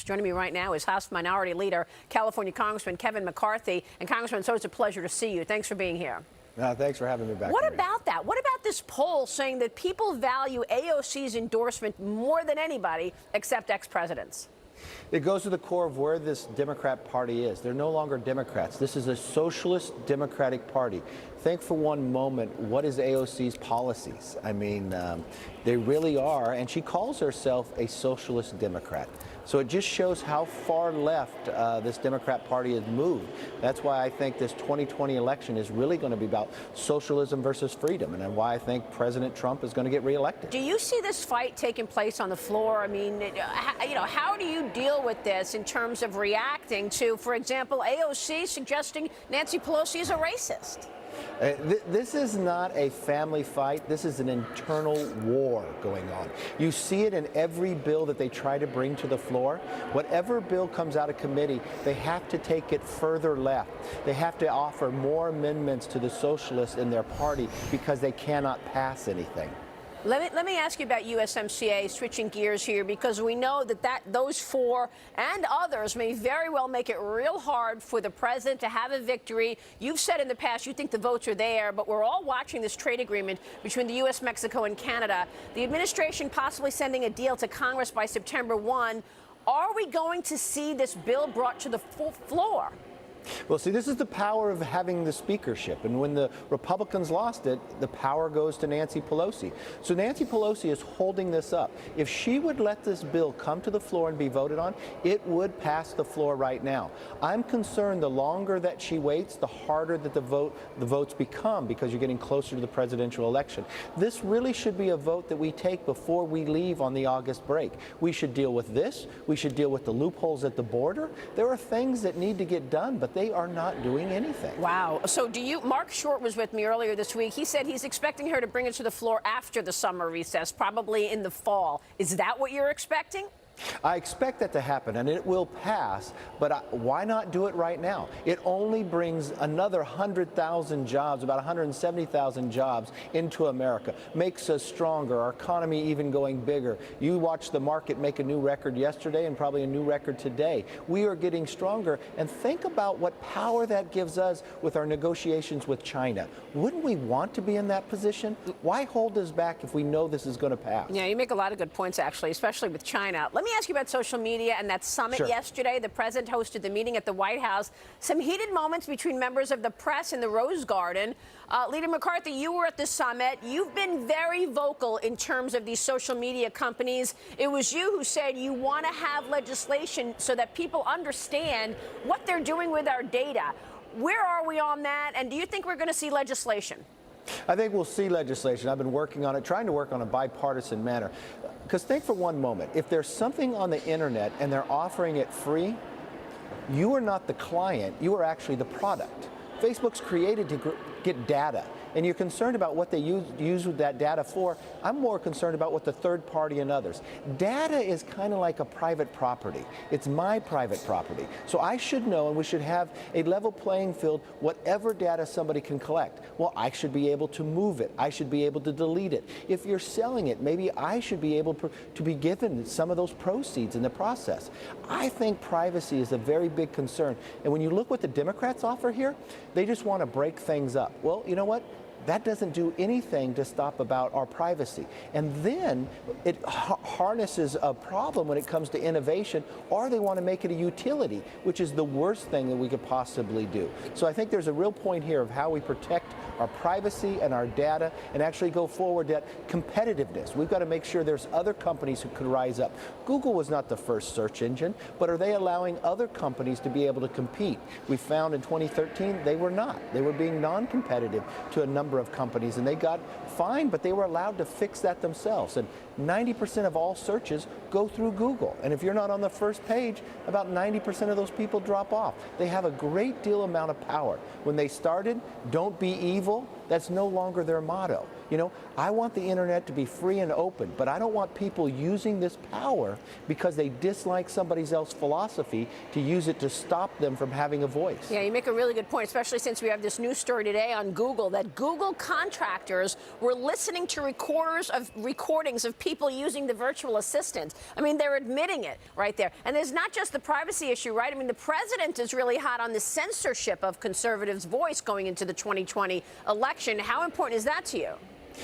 Joining me right now is House Minority Leader, California Congressman Kevin McCarthy. And Congressman, so it's a pleasure to see you. Thanks for being here. Thanks for having me back. What about that? What about this poll saying that people value AOC's endorsement more than anybody except ex-presidents? It goes to the core of where this Democrat Party is. They're no longer Democrats. This is a socialist Democratic Party. Think for one moment, what is AOC's policies? I mean, they really are, and she calls herself a socialist Democrat. So it just shows how far left this Democrat Party has moved. That's why I think this 2020 election is really going to be about socialism versus freedom, and why I think President Trump is going to get reelected. Do you see this fight taking place on the floor? I mean, how do you deal with this in terms of reacting to, for example, AOC suggesting Nancy Pelosi is a racist? This is not a family fight. This is an internal war going on. You see it in every bill that they try to bring to the floor. Whatever bill comes out of committee, they have to take it further left. They have to offer more amendments to the socialists in their party because they cannot pass anything. Let me ask you about USMCA, switching gears here, because we know that those four and others may very well make it real hard for the president to have a victory. You've said in the past you think the votes are there, but we're all watching this trade agreement between the U.S., Mexico, and Canada. The administration possibly sending a deal to Congress by September 1. Are we going to see this bill brought to the floor? Well, see, this is the power of having the speakership. And when the Republicans lost it, the power goes to Nancy Pelosi. So Nancy Pelosi is holding this up. If she would let this bill come to the floor and be voted on, it would pass the floor right now. I'm concerned the longer that she waits, the harder that the votes become, because you're getting closer to the presidential election. This really should be a vote that we take before we leave on the August break. We should deal with this. We should deal with the loopholes at the border. There are things that need to get done, but they are not doing anything. Wow. So Mark Short was with me earlier this week. He said he's expecting her to bring it to the floor after the summer recess, probably in the fall. Is that what you're expecting? I expect that to happen, and it will pass, but why not do it right now? It only brings another 100,000 jobs, about 170,000 jobs into America, makes us stronger, our economy even going bigger. You watched the market make a new record yesterday and probably a new record today. We are getting stronger, and think about what power that gives us with our negotiations with China. Wouldn't we want to be in that position? Why hold us back if we know this is going to pass? Yeah, you make a lot of good points, actually, especially with China. Let me ask you about social media and that summit yesterday. The president hosted the meeting at the White House. Some heated moments between members of the press in the Rose Garden. Leader McCarthy, you were at the summit. You've been very vocal in terms of these social media companies. It was you who said you want to have legislation so that people understand what they're doing with our data. Where are we on that? And do you think we're going to see legislation? I think we'll see legislation. I've been working on it, trying to work on a bipartisan manner. Because think for one moment, if there's something on the internet and they're offering it free, you are not the client, you are actually the product. Facebook's created to get data, and you're concerned about what they use that data for. I'm more concerned about what the third party and others. Data is kind of like a private property. It's my private property. So I should know, and we should have a level playing field, whatever data somebody can collect. Well, I should be able to move it. I should be able to delete it. If you're selling it, maybe I should be able to be given some of those proceeds in the process. I think privacy is a very big concern. And when you look what the Democrats offer here, they just want to break things up. Well, you know what? That doesn't do anything to stop about our privacy. And then it harnesses a problem when it comes to innovation, or they want to make it a utility, which is the worst thing that we could possibly do. So I think there's a real point here of how we protect our privacy and our data and actually go forward that competitiveness. We've got to make sure there's other companies who could rise up. Google was not the first search engine, but are they allowing other companies to be able to compete? We found in 2013 they were not. They were being non-competitive to a number of companies, and they got fined, but they were allowed to fix that themselves. And 90% of all searches go through Google. And if you're not on the first page, about 90% of those people drop off. They have a great deal amount of power. When they started, don't be evil, that's no longer their motto. You know, I want the internet to be free and open, but I don't want people using this power because they dislike somebody else's philosophy to use it to stop them from having a voice. Yeah, you make a really good point, especially since we have this news story today on Google that Google contractors were listening to recordings of people using the virtual assistant. I mean, they're admitting it right there. And there's not just the privacy issue, right? I mean, the president is really hot on the censorship of conservatives' voice going into the 2020 election. How important is that to you?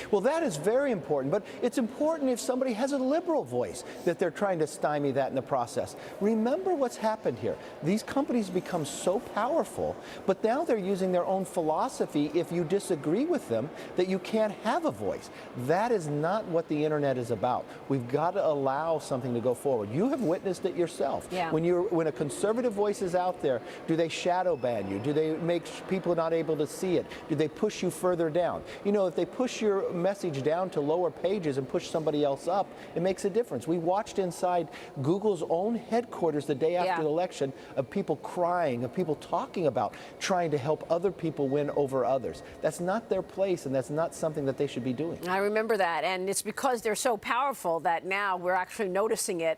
Well, that is very important, but it's important if somebody has a liberal voice that they're trying to stymie that in the process. Remember what's happened here. These companies become so powerful, but now they're using their own philosophy if you disagree with them that you can't have a voice. That is not what the internet is about. We've got to allow something to go forward. You have witnessed it yourself. Yeah. When a conservative voice is out there, do they shadow ban you? Do they make people not able to see it? Do they push you further down? You know, if they push your message down to lower pages and push somebody else up, it makes a difference. We watched inside Google's own headquarters the day after the election of people crying, of people talking about trying to help other people win over others. That's not their place, and that's not something that they should be doing. I remember that, and it's because they're so powerful that now we're actually noticing it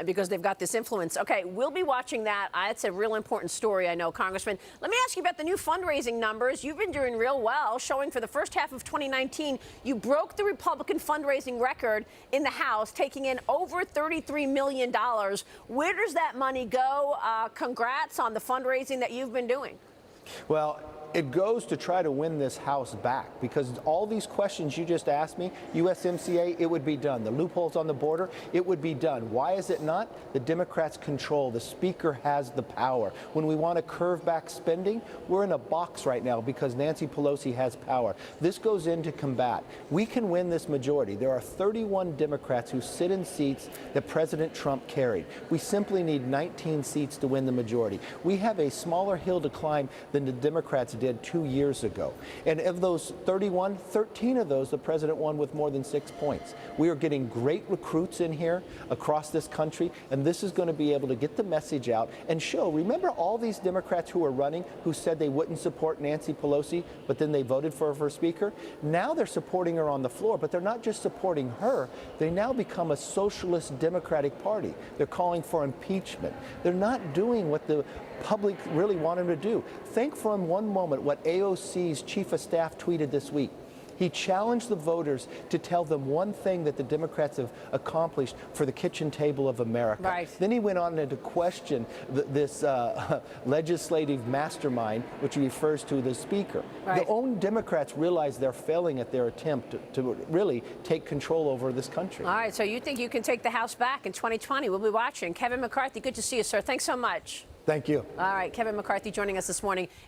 because they've got this influence. Okay, we'll be watching that. It's a real important story, I know, Congressman. Let me ask you about the new fundraising numbers. You've been doing real well, showing for the first half of 2019, you broke the Republican fundraising record in the House, taking in over $33 million. Where does that money go? Congrats on the fundraising that you've been doing. Well, it goes to try to win this House back, because all these questions you just asked me, USMCA, it would be done. The loopholes on the border, it would be done. Why is it not? The Democrats control. The Speaker has the power. When we want to curve back spending, we're in a box right now because Nancy Pelosi has power. This goes into combat. We can win this majority. There are 31 Democrats who sit in seats that President Trump carried. We simply need 19 seats to win the majority. We have a smaller hill to climb than the Democrats did 2 years ago. And of those 31, 13 of those, the president won with more than 6 points. We are getting great recruits in here across this country, and this is going to be able to get the message out and show. Remember all these Democrats who were running who said they wouldn't support Nancy Pelosi, but then they voted for her for speaker? Now they're supporting her on the floor, but they're not just supporting her. They now become a socialist Democratic Party. They're calling for impeachment. They're not doing what the public really want them to do. Think for one moment what AOC's chief of staff tweeted this week. He challenged the voters to tell them one thing that the Democrats have accomplished for the kitchen table of America. Right. Then he went on to question this legislative mastermind, which he refers to the Speaker. Right. The own Democrats realize they're failing at their attempt to really take control over this country. All right, so you think you can take the House back in 2020? We'll be watching. Kevin McCarthy, good to see you, sir. Thanks so much. Thank you. All right, Kevin McCarthy joining us this morning.